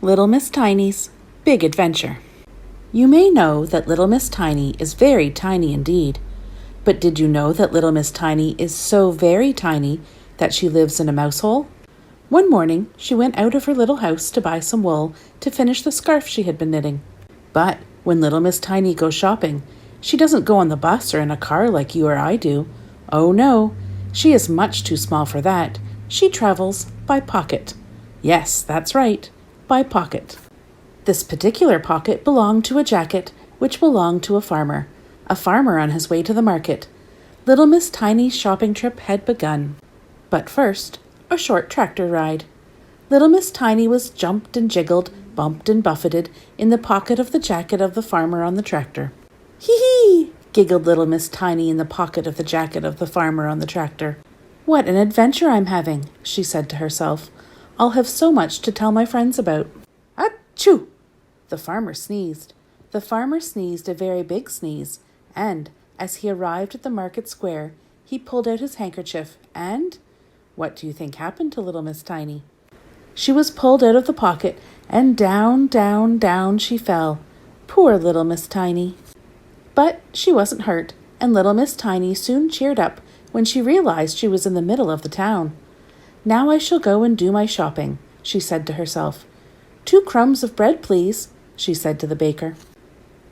Little Miss Tiny's Big Adventure. You may know that Little Miss Tiny is very tiny indeed, but did you know that Little Miss Tiny is so very tiny that she lives in a mouse hole? One morning, she went out of her little house to buy some wool to finish the scarf she had been knitting. But when Little Miss Tiny goes shopping, she doesn't go on the bus or in a car like you or I do. Oh no, she is much too small for that. She travels by pocket. Yes, that's right. By pocket. This particular pocket belonged to a jacket which belonged to a farmer on his way to the market. Little Miss Tiny's shopping trip had begun. But first, a short tractor ride. Little Miss Tiny was jumped and jiggled, bumped and buffeted in the pocket of the jacket of the farmer on the tractor. Hee-hee! Giggled Little Miss Tiny in the pocket of the jacket of the farmer on the tractor. What an adventure I'm having, she said to herself. I'll have so much to tell my friends about. Achoo! The farmer sneezed. The farmer sneezed a very big sneeze, and, as he arrived at the market square, he pulled out his handkerchief, and what do you think happened to Little Miss Tiny? She was pulled out of the pocket, and down, down, down she fell. Poor Little Miss Tiny. But she wasn't hurt, and Little Miss Tiny soon cheered up when she realized she was in the middle of the town. Now I shall go and do my shopping, she said to herself. 2 crumbs of bread, please, she said to the baker.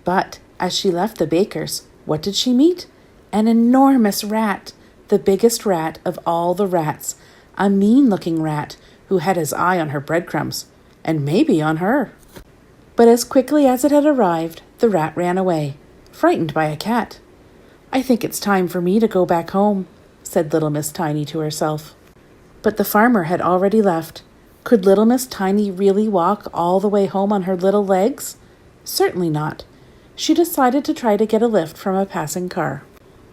But as she left the baker's, what did she meet? An enormous rat, the biggest rat of all the rats, a mean-looking rat who had his eye on her breadcrumbs, and maybe on her. But as quickly as it had arrived, the rat ran away, frightened by a cat. I think it's time for me to go back home, said Little Miss Tiny to herself. But the farmer had already left. Could Little Miss Tiny really walk all the way home on her little legs? Certainly not. She decided to try to get a lift from a passing car.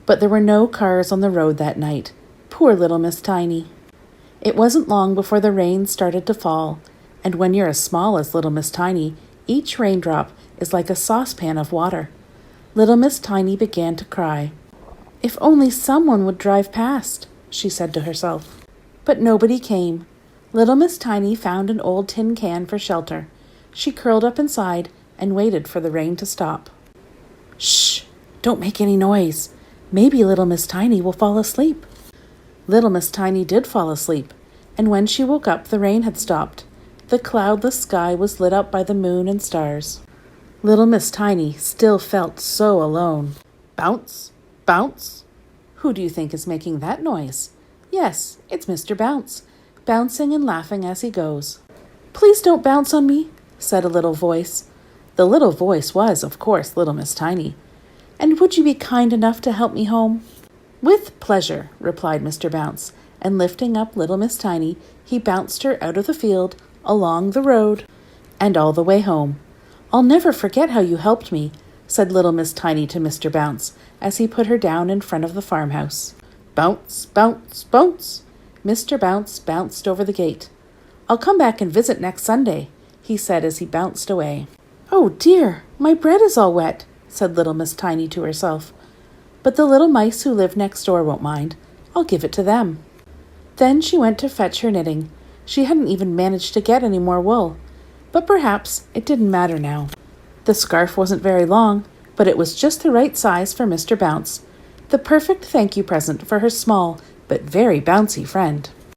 But there were no cars on the road that night. Poor Little Miss Tiny. It wasn't long before the rain started to fall, and when you're as small as Little Miss Tiny, each raindrop is like a saucepan of water. Little Miss Tiny began to cry. If only someone would drive past, she said to herself. But nobody came. Little Miss Tiny found an old tin can for shelter. She curled up inside and waited for the rain to stop. Shh! Don't make any noise. Maybe Little Miss Tiny will fall asleep. Little Miss Tiny did fall asleep, and when she woke up the rain had stopped. The cloudless sky was lit up by the moon and stars. Little Miss Tiny still felt so alone. Bounce! Bounce! Who do you think is making that noise? Yes, it's Mr. Bounce, bouncing and laughing as he goes. Please don't bounce on me, said a little voice. The little voice was, of course, Little Miss Tiny. And would you be kind enough to help me home? With pleasure, replied Mr. Bounce, and lifting up Little Miss Tiny, he bounced her out of the field, along the road, and all the way home. I'll never forget how you helped me, said Little Miss Tiny to Mr. Bounce, as he put her down in front of the farmhouse. Bounce, bounce, bounce! Mr. Bounce bounced over the gate. I'll come back and visit next Sunday, he said as he bounced away. Oh dear, my bread is all wet, said Little Miss Tiny to herself. But the little mice who live next door won't mind. I'll give it to them. Then she went to fetch her knitting. She hadn't even managed to get any more wool. But perhaps it didn't matter now. The scarf wasn't very long, but it was just the right size for Mr. Bounce, the perfect thank you present for her small but very bouncy friend.